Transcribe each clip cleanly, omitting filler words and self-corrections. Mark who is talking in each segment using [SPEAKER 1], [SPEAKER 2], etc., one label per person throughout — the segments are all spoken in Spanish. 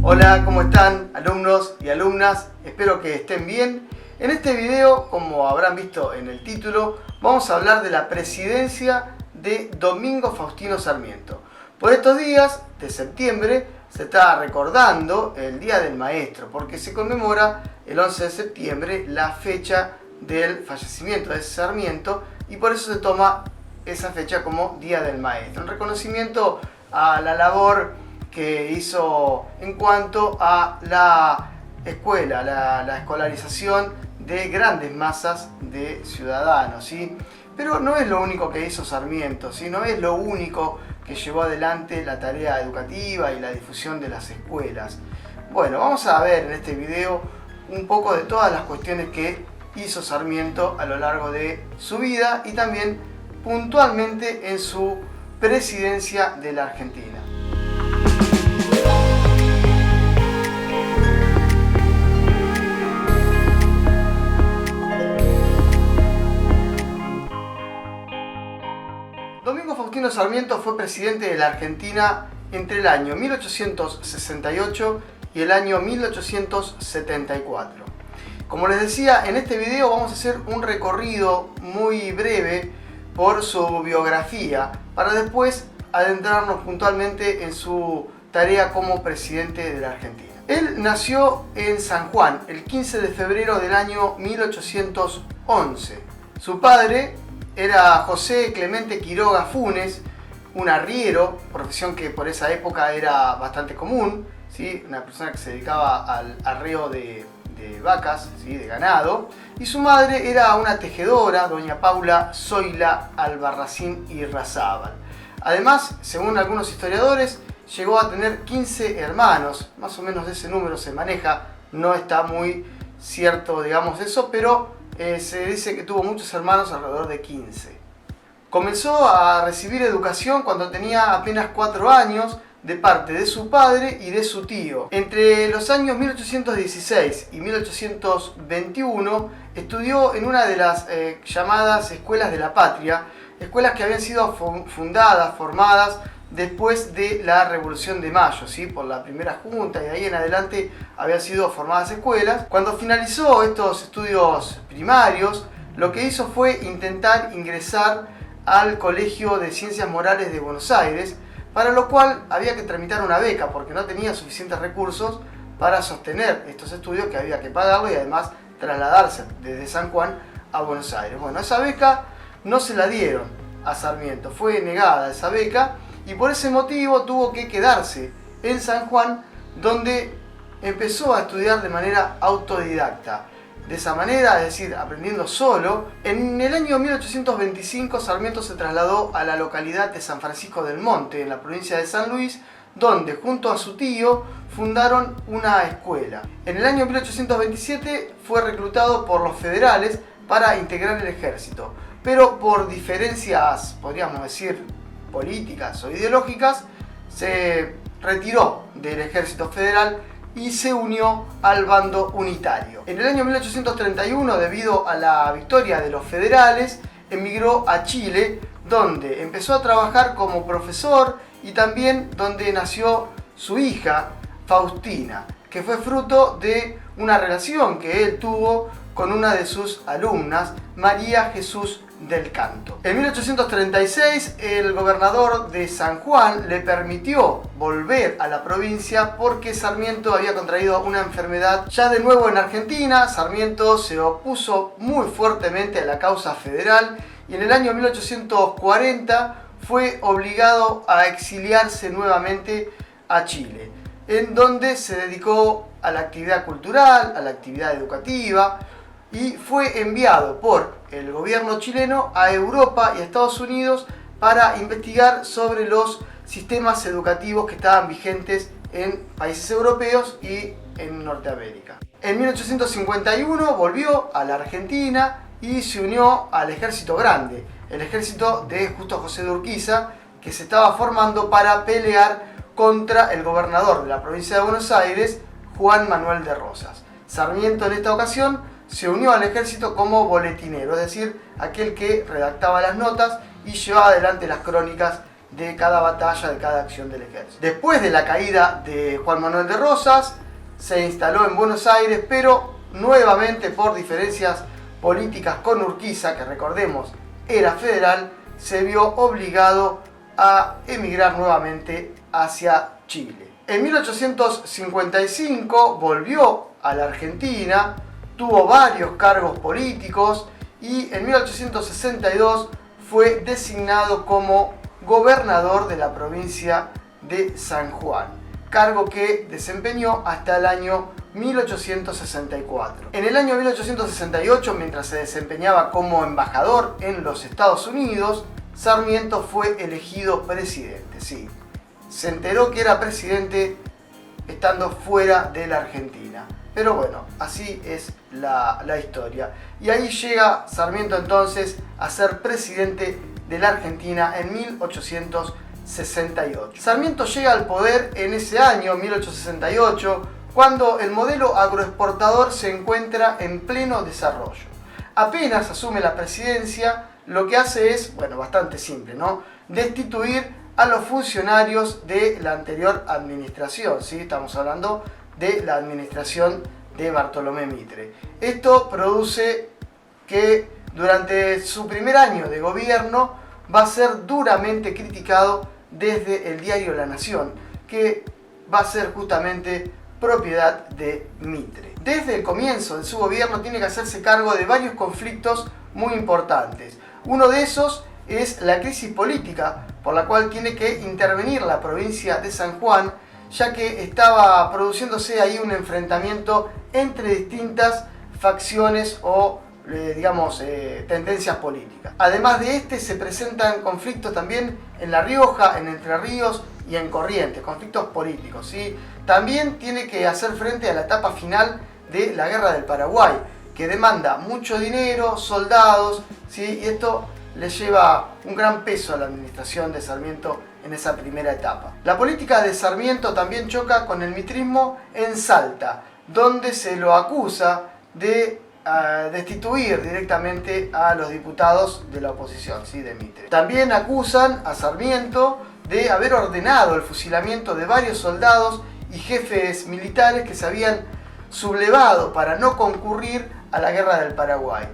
[SPEAKER 1] Hola, ¿cómo están alumnos y alumnas? Espero que estén bien. En este video, como habrán visto en el título, vamos a hablar de la presidencia de Domingo Faustino Sarmiento. Por estos días de septiembre se está recordando el Día del Maestro, porque se conmemora el 11 de septiembre la fecha del fallecimiento de Sarmiento y por eso se toma esa fecha como Día del Maestro, en reconocimiento a la labor que hizo en cuanto a la escuela, la escolarización de grandes masas de ciudadanos, ¿sí? Pero no es lo único que hizo Sarmiento, ¿sí? No es lo único que llevó adelante la tarea educativa y la difusión de las escuelas. Bueno, vamos a ver en este video un poco de todas las cuestiones que hizo Sarmiento a lo largo de su vida y también puntualmente en su presidencia de la Argentina. Domingo Faustino Sarmiento fue presidente de la Argentina entre el año 1868 y el año 1874. Como les decía, en este video vamos a hacer un recorrido muy breve por su biografía para después adentrarnos puntualmente en su tarea como presidente de la Argentina. Él nació en San Juan el 15 de febrero del año 1811. Su padre era José Clemente Quiroga Funes, un arriero, profesión que por esa época era bastante común, ¿sí? Una persona que se dedicaba al arreo de vacas, ¿sí? De ganado, y su madre era una tejedora, doña Paula Zoila Albarracín y Razábal. Además, según algunos historiadores, llegó a tener 15 hermanos, más o menos de ese número se maneja, no está muy cierto, digamos, eso, pero se dice que tuvo muchos hermanos, alrededor de 15. Comenzó a recibir educación cuando tenía apenas 4 años de parte de su padre y de su tío. Entre los años 1816 y 1821 estudió en una de las llamadas Escuelas de la Patria, escuelas que habían sido formadas después de la Revolución de Mayo, ¿sí? Por la primera junta, y de ahí en adelante habían sido formadas escuelas. Cuando finalizó estos estudios primarios, lo que hizo fue intentar ingresar al Colegio de Ciencias Morales de Buenos Aires, para lo cual había que tramitar una beca porque no tenía suficientes recursos para sostener estos estudios, que había que pagarlo y además trasladarse desde San Juan a Buenos Aires. Bueno, esa beca no se la dieron a Sarmiento, fue negada esa beca y por ese motivo tuvo que quedarse en San Juan, donde empezó a estudiar de manera autodidacta. De esa manera, es decir, aprendiendo solo, en el año 1825 Sarmiento se trasladó a la localidad de San Francisco del Monte, en la provincia de San Luis, donde junto a su tío fundaron una escuela. En el año 1827 fue reclutado por los federales para integrar el ejército, pero por diferencias, podríamos decir, políticas o ideológicas, se retiró del ejército federal y se unió al bando unitario. En el año 1831, debido a la victoria de los federales, emigró a Chile, donde empezó a trabajar como profesor y también donde nació su hija, Faustina, que fue fruto de una relación que él tuvo con una de sus alumnas, María Jesús del Canto. En 1836 el gobernador de San Juan le permitió volver a la provincia porque Sarmiento había contraído una enfermedad. Ya de nuevo en Argentina, Sarmiento se opuso muy fuertemente a la causa federal y en el año 1840 fue obligado a exiliarse nuevamente a Chile, en donde se dedicó a la actividad cultural, a la actividad educativa, y fue enviado por el gobierno chileno a Europa y a Estados Unidos para investigar sobre los sistemas educativos que estaban vigentes en países europeos y en Norteamérica. En 1851 volvió a la Argentina y se unió al Ejército Grande, el ejército de Justo José de Urquiza, que se estaba formando para pelear contra el gobernador de la provincia de Buenos Aires, Juan Manuel de Rosas. Sarmiento en esta ocasión se unió al ejército como boletinero, es decir, aquel que redactaba las notas y llevaba adelante las crónicas de cada batalla, de cada acción del ejército. Después de la caída de Juan Manuel de Rosas, se instaló en Buenos Aires, pero nuevamente por diferencias políticas con Urquiza, que recordemos era federal, se vio obligado a emigrar nuevamente hacia Chile. En 1855 volvió a la Argentina, tuvo varios cargos políticos y en 1862 fue designado como gobernador de la provincia de San Juan, cargo que desempeñó hasta el año 1864. En el año 1868, mientras se desempeñaba como embajador en los Estados Unidos, Sarmiento fue elegido presidente. Sí, se enteró que era presidente estando fuera de la Argentina. Pero bueno, así es la historia. Y ahí llega Sarmiento entonces a ser presidente de la Argentina en 1868. Sarmiento llega al poder en ese año, 1868, cuando el modelo agroexportador se encuentra en pleno desarrollo. Apenas asume la presidencia, lo que hace es, bueno, bastante simple, ¿no? Destituir a los funcionarios de la anterior administración, ¿sí? Estamos hablando de la administración de Bartolomé Mitre. Esto produce que durante su primer año de gobierno va a ser duramente criticado desde el diario La Nación, que va a ser justamente propiedad de Mitre. Desde el comienzo de su gobierno tiene que hacerse cargo de varios conflictos muy importantes. Uno de esos es la crisis política, por la cual tiene que intervenir la provincia de San Juan, ya que estaba produciéndose ahí un enfrentamiento entre distintas facciones o tendencias políticas. Además de este, se presentan conflictos también en La Rioja, en Entre Ríos y en Corrientes, conflictos políticos, ¿sí? También tiene que hacer frente a la etapa final de la Guerra del Paraguay, que demanda mucho dinero, soldados, ¿sí? Y esto le lleva un gran peso a la administración de Sarmiento en esa primera etapa. La política de Sarmiento también choca con el mitrismo en Salta, donde se lo acusa de destituir directamente a los diputados de la oposición, ¿sí? De Mitre. También acusan a Sarmiento de haber ordenado el fusilamiento de varios soldados y jefes militares que se habían sublevado para no concurrir a la Guerra del Paraguay.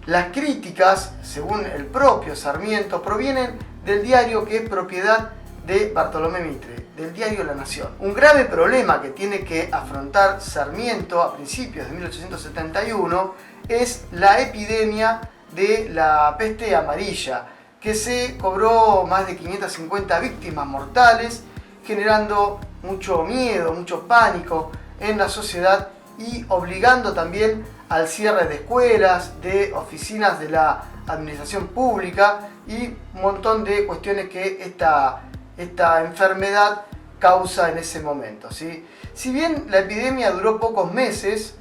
[SPEAKER 1] Las críticas, según el propio Sarmiento, provienen del diario que es propiedad de Bartolomé Mitre, del diario La Nación. Un grave problema que tiene que afrontar Sarmiento a principios de 1871 es la epidemia de la peste amarilla, que se cobró más de 550 víctimas mortales, generando mucho miedo, mucho pánico en la sociedad y obligando también al cierre de escuelas, de oficinas de la administración pública y un montón de cuestiones que esta enfermedad causa en ese momento, ¿sí? Si bien la epidemia duró pocos meses,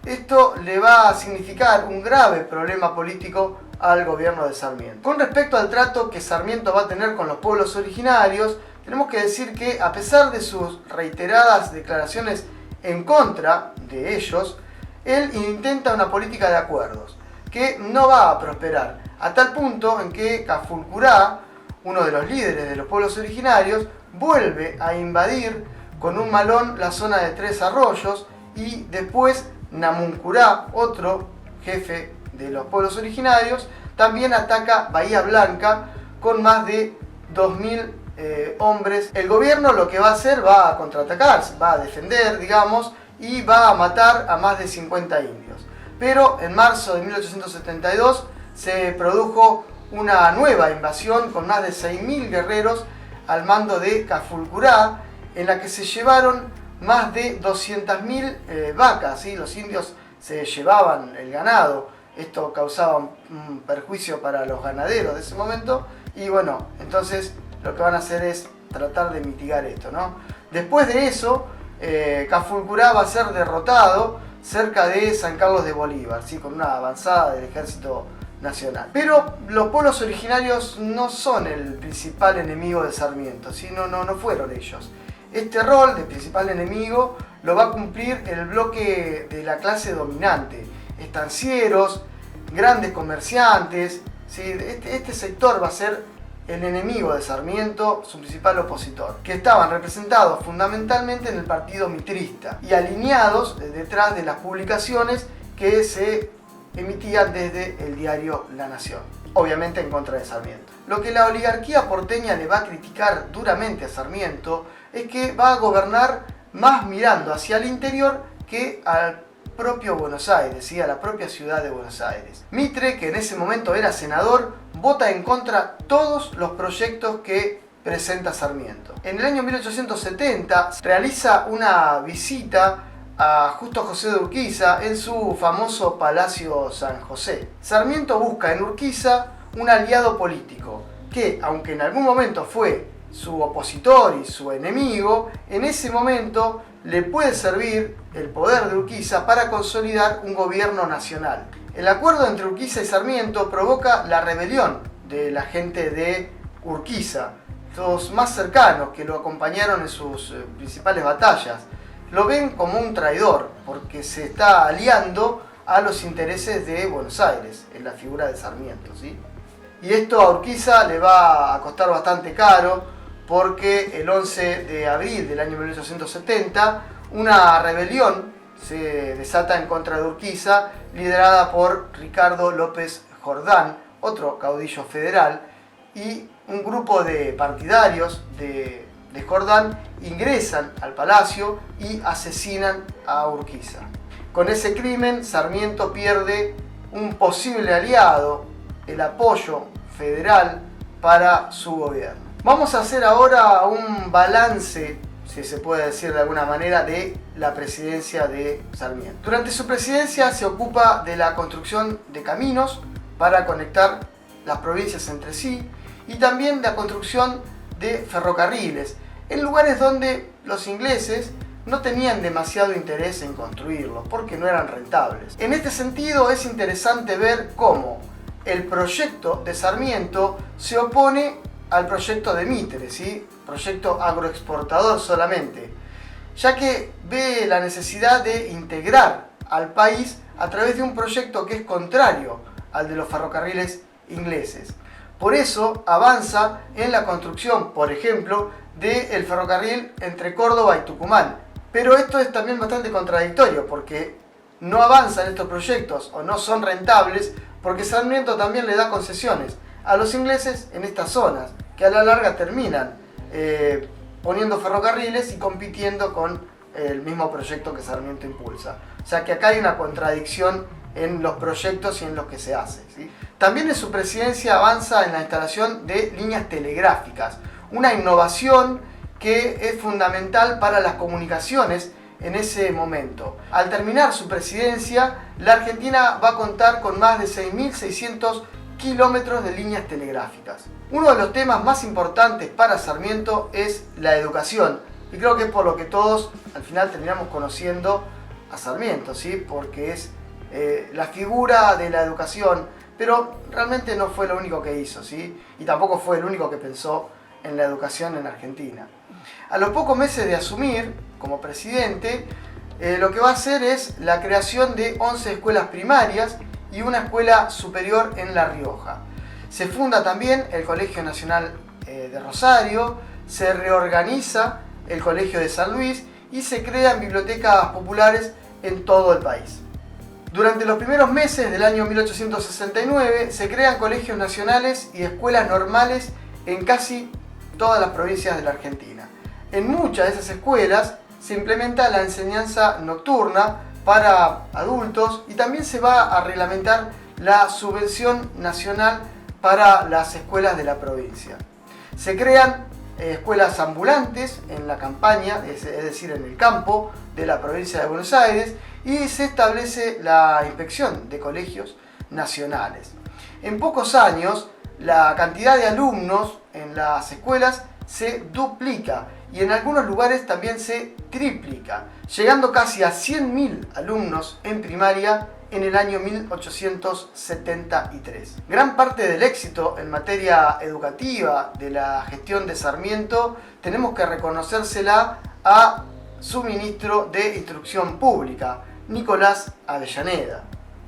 [SPEAKER 1] esto le va a significar un grave problema político al gobierno de Sarmiento. Con respecto al trato que Sarmiento va a tener con los pueblos originarios, tenemos que decir que a pesar de sus reiteradas declaraciones en contra de ellos, él intenta una política de acuerdos que no va a prosperar, a tal punto en que Cafulcurá, uno de los líderes de los pueblos originarios, vuelve a invadir con un malón la zona de Tres Arroyos y después Namuncurá, otro jefe de los pueblos originarios, también ataca Bahía Blanca con más de 2.000 hombres. El gobierno lo que va a hacer, va a contraatacar, va a defender, digamos, y va a matar a más de 50 indios. Pero en marzo de 1872 se produjo una nueva invasión con más de 6.000 guerreros al mando de Cafulcurá, en la que se llevaron más de 200.000 vacas, ¿sí? Los indios se llevaban el ganado, esto causaba un perjuicio para los ganaderos de ese momento, y bueno, entonces lo que van a hacer es tratar de mitigar esto, ¿no? Después de eso, Cafulcurá va a ser derrotado cerca de San Carlos de Bolívar, ¿sí? Con una avanzada del ejército nacional. Pero los pueblos originarios no son el principal enemigo de Sarmiento, ¿sí? No fueron ellos. Este rol de principal enemigo lo va a cumplir el bloque de la clase dominante, estancieros, grandes comerciantes, ¿sí? Este sector va a ser el enemigo de Sarmiento, su principal opositor, que estaban representados fundamentalmente en el partido mitrista y alineados detrás de las publicaciones que se emitían desde el diario La Nación, obviamente en contra de Sarmiento. Lo que la oligarquía porteña le va a criticar duramente a Sarmiento es que va a gobernar más mirando hacia el interior que al propio Buenos Aires, ¿sí? A la propia ciudad de Buenos Aires. Mitre, que en ese momento era senador, vota en contra todos los proyectos que presenta Sarmiento. En el año 1870 realiza una visita a Justo José de Urquiza en su famoso Palacio San José. Sarmiento busca en Urquiza un aliado político que, aunque en algún momento fue su opositor y su enemigo, en ese momento le puede servir el poder de Urquiza para consolidar un gobierno nacional. El acuerdo entre Urquiza y Sarmiento provoca la rebelión de la gente de Urquiza, los más cercanos que lo acompañaron en sus principales batallas. Lo ven como un traidor porque se está aliando a los intereses de Buenos Aires en la figura de Sarmiento, ¿sí? Y esto a Urquiza le va a costar bastante caro, porque el 11 de abril del año 1870 una rebelión se desata en contra de Urquiza, liderada por Ricardo López Jordán, otro caudillo federal, y un grupo de partidarios de Jordán ingresan al palacio y asesinan a Urquiza. Con ese crimen, Sarmiento pierde un posible aliado, el apoyo federal para su gobierno. Vamos a hacer ahora un balance, si se puede decir de alguna manera, de la presidencia de Sarmiento. Durante su presidencia se ocupa de la construcción de caminos para conectar las provincias entre sí y también la construcción de ferrocarriles en lugares donde los ingleses no tenían demasiado interés en construirlos porque no eran rentables. En este sentido es interesante ver cómo el proyecto de Sarmiento se opone al proyecto de Mitre, ¿sí? Proyecto agroexportador solamente, ya que ve la necesidad de integrar al país a través de un proyecto que es contrario al de los ferrocarriles ingleses. Por eso avanza en la construcción, por ejemplo, del ferrocarril entre Córdoba y Tucumán. Pero esto es también bastante contradictorio porque no avanzan estos proyectos o no son rentables porque Sarmiento también le da concesiones a los ingleses en estas zonas, que a la larga terminan poniendo ferrocarriles y compitiendo con el mismo proyecto que Sarmiento impulsa. O sea que acá hay una contradicción en los proyectos y en lo que se hace, ¿sí? También en su presidencia avanza en la instalación de líneas telegráficas, una innovación que es fundamental para las comunicaciones en ese momento. Al terminar su presidencia, la Argentina va a contar con más de 6.600 kilómetros de líneas telegráficas. Uno de los temas más importantes para Sarmiento es la educación, y creo que es por lo que todos al final terminamos conociendo a Sarmiento, ¿sí? Porque es la figura de la educación, pero realmente no fue lo único que hizo, ¿sí? Y tampoco fue el único que pensó en la educación en Argentina. A los pocos meses de asumir como presidente, lo que va a hacer es la creación de 11 escuelas primarias y una escuela superior en La Rioja. Se funda también el Colegio Nacional de Rosario, se reorganiza el Colegio de San Luis y se crean bibliotecas populares en todo el país. Durante los primeros meses del año 1869 se crean colegios nacionales y escuelas normales en casi todas las provincias de la Argentina. En muchas de esas escuelas se implementa la enseñanza nocturna para adultos y también se va a reglamentar la subvención nacional para las escuelas de la provincia. Se crean escuelas ambulantes en la campaña, es decir, en el campo de la provincia de Buenos Aires, y se establece la inspección de colegios nacionales. En pocos años, la cantidad de alumnos en las escuelas se duplica y en algunos lugares también se triplica, llegando casi a 100.000 alumnos en primaria en el año 1873. Gran parte del éxito en materia educativa de la gestión de Sarmiento tenemos que reconocérsela a su ministro de Instrucción Pública, Nicolás Avellaneda.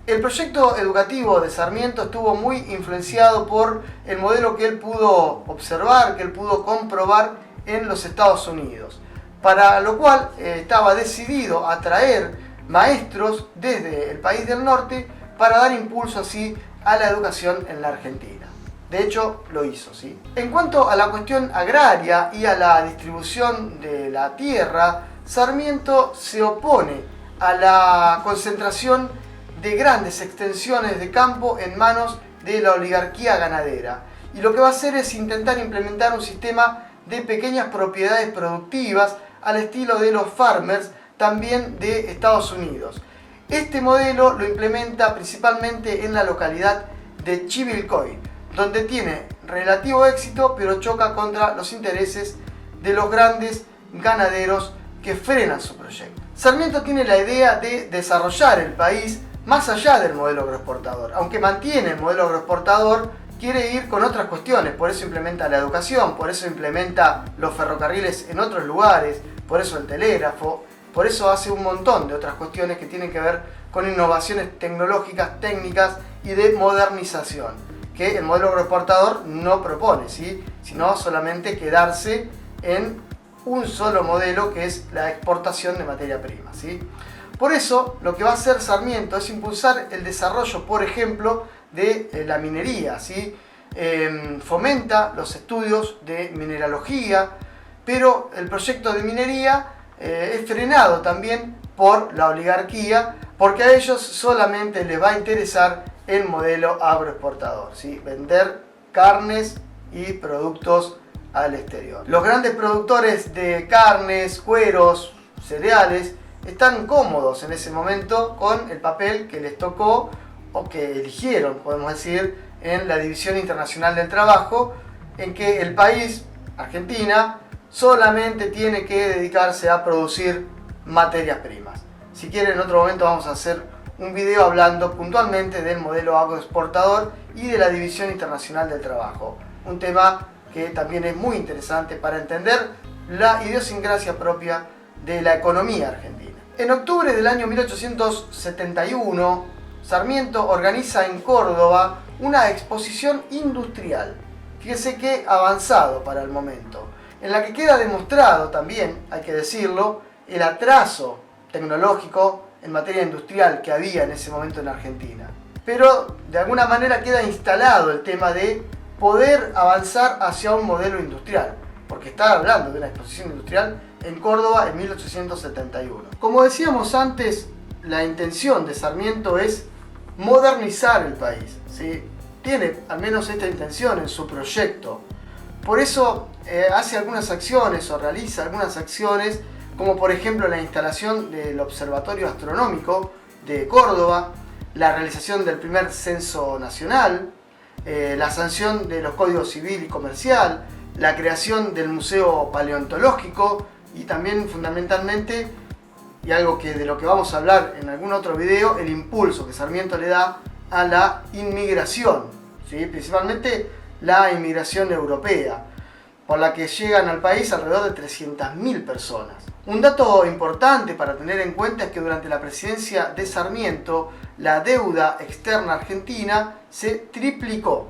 [SPEAKER 1] El proyecto educativo de Sarmiento estuvo muy influenciado por el modelo que él pudo observar, que él pudo comprobar en los Estados Unidos, para lo cual estaba decidido a traer maestros desde el país del norte para dar impulso así a la educación en la Argentina. De hecho, lo hizo, ¿sí? En cuanto a la cuestión agraria y a la distribución de la tierra, Sarmiento se opone a la concentración de grandes extensiones de campo en manos de la oligarquía ganadera. Y lo que va a hacer es intentar implementar un sistema de pequeñas propiedades productivas al estilo de los farmers, también de Estados Unidos. Este modelo lo implementa principalmente en la localidad de Chivilcoy, donde tiene relativo éxito, pero choca contra los intereses de los grandes ganaderos que frenan su proyecto. Sarmiento tiene la idea de desarrollar el país más allá del modelo agroexportador. Aunque mantiene el modelo agroexportador, quiere ir con otras cuestiones. Por eso implementa la educación, por eso implementa los ferrocarriles en otros lugares, por eso el telégrafo, por eso hace un montón de otras cuestiones que tienen que ver con innovaciones tecnológicas, técnicas y de modernización, que el modelo agroexportador no propone, ¿sí? Sino solamente quedarse en un solo modelo, que es la exportación de materia prima, ¿sí? Por eso, lo que va a hacer Sarmiento es impulsar el desarrollo, por ejemplo, de la minería, ¿sí? Fomenta los estudios de mineralogía, pero el proyecto de minería es frenado también por la oligarquía, porque a ellos solamente les va a interesar el modelo agroexportador, ¿sí? Vender carnes y productos al exterior. Los grandes productores de carnes, cueros, cereales, están cómodos en ese momento con el papel que les tocó o que eligieron, podemos decir, en la División Internacional del Trabajo, en que el país, Argentina, solamente tiene que dedicarse a producir materias primas. Si quieren, en otro momento vamos a hacer un video hablando puntualmente del modelo agroexportador y de la División Internacional del Trabajo. Un tema que también es muy interesante para entender la idiosincrasia propia de la economía argentina. En octubre del año 1871, Sarmiento organiza en Córdoba una exposición industrial, fíjese qué avanzado para el momento, en la que queda demostrado también, hay que decirlo, el atraso tecnológico en materia industrial que había en ese momento en Argentina. Pero de alguna manera queda instalado el tema de poder avanzar hacia un modelo industrial, porque está hablando de una exposición industrial en Córdoba en 1871. Como decíamos antes, la intención de Sarmiento es modernizar el país, ¿sí? Tiene al menos esta intención en su proyecto. Por eso hace algunas acciones o realiza algunas acciones, como por ejemplo la instalación del Observatorio Astronómico de Córdoba, la realización del primer censo nacional, la sanción de los códigos civil y comercial, la creación del Museo Paleontológico y también fundamentalmente, y algo que de lo que vamos a hablar en algún otro video, el impulso que Sarmiento le da a la inmigración, ¿sí? Principalmente la inmigración europea, por la que llegan al país alrededor de 300.000 personas. Un dato importante para tener en cuenta es que durante la presidencia de Sarmiento, la deuda externa argentina se triplicó.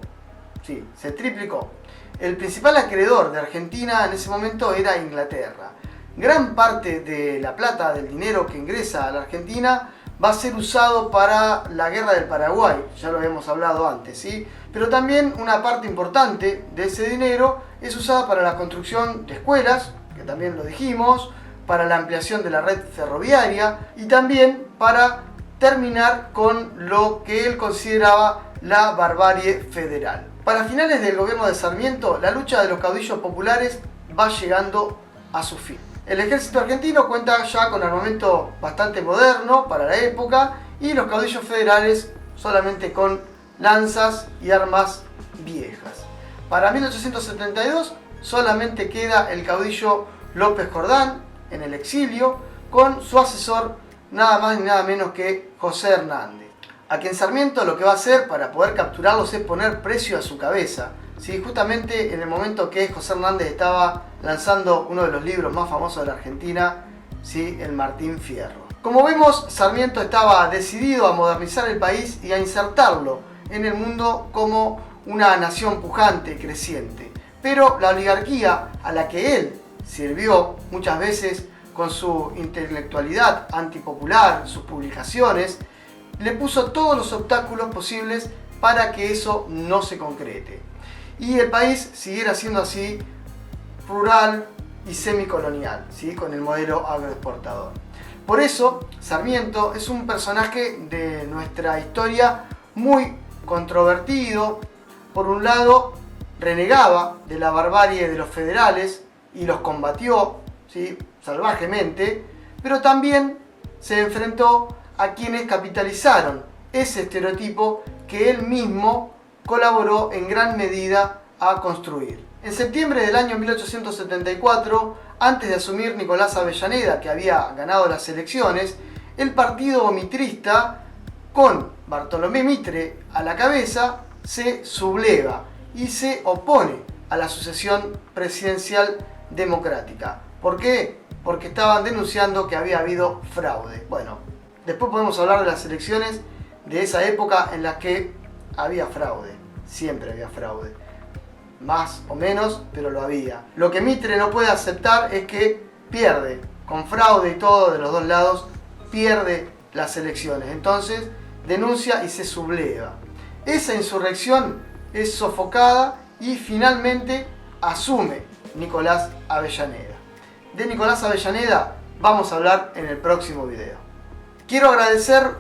[SPEAKER 1] Sí, se triplicó. El principal acreedor de Argentina en ese momento era Inglaterra. Gran parte de la plata, del dinero que ingresa a la Argentina, va a ser usado para la guerra del Paraguay, ya lo habíamos hablado antes, ¿sí? Pero también una parte importante de ese dinero es usada para la construcción de escuelas, que también lo dijimos, para la ampliación de la red ferroviaria y también para terminar con lo que él consideraba la barbarie federal. Para finales del gobierno de Sarmiento, la lucha de los caudillos populares va llegando a su fin. El ejército argentino cuenta ya con armamento bastante moderno para la época y los caudillos federales solamente con lanzas y armas viejas. Para 1872 solamente queda el caudillo López Jordán en el exilio con su asesor nada más ni nada menos que José Hernández, a quien Sarmiento lo que va a hacer para poder capturarlos es poner precio a su cabeza. Sí, justamente en el momento que José Hernández estaba lanzando uno de los libros más famosos de la Argentina, sí, el Martín Fierro. Como vemos, Sarmiento estaba decidido a modernizar el país y a insertarlo en el mundo como una nación pujante, creciente. Pero la oligarquía a la que él sirvió muchas veces con su intelectualidad antipopular, sus publicaciones, le puso todos los obstáculos posibles para que eso no se concrete. Y el país siguiera siendo así rural y semicolonial, ¿sí? Con el modelo agroexportador. Por eso, Sarmiento es un personaje de nuestra historia muy controvertido. Por un lado, renegaba de la barbarie de los federales y los combatió, ¿sí? Salvajemente, pero también se enfrentó a quienes capitalizaron ese estereotipo que él mismo colaboró en gran medida a construir. En septiembre del año 1874, antes de asumir Nicolás Avellaneda, que había ganado las elecciones, el partido mitrista, con Bartolomé Mitre a la cabeza, se subleva y se opone a la sucesión presidencial democrática. ¿Por qué? Porque estaban denunciando que había habido fraude. Bueno, después podemos hablar de las elecciones de esa época en las que había fraude. Siempre había fraude. Más o menos, pero lo había. Lo que Mitre no puede aceptar es que pierde, con fraude y todo de los dos lados, pierde las elecciones. Entonces denuncia y se subleva. Esa insurrección es sofocada y finalmente asume Nicolás Avellaneda. De Nicolás Avellaneda vamos a hablar en el próximo video. Quiero agradecer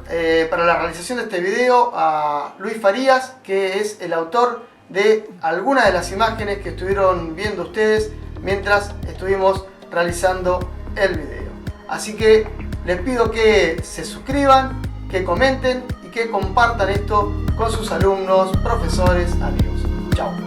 [SPEAKER 1] para la realización de este video a Luis Farías, que es el autor de algunas de las imágenes que estuvieron viendo ustedes mientras estuvimos realizando el video. Así que les pido que se suscriban, que comenten y que compartan esto con sus alumnos, profesores, amigos. Chao.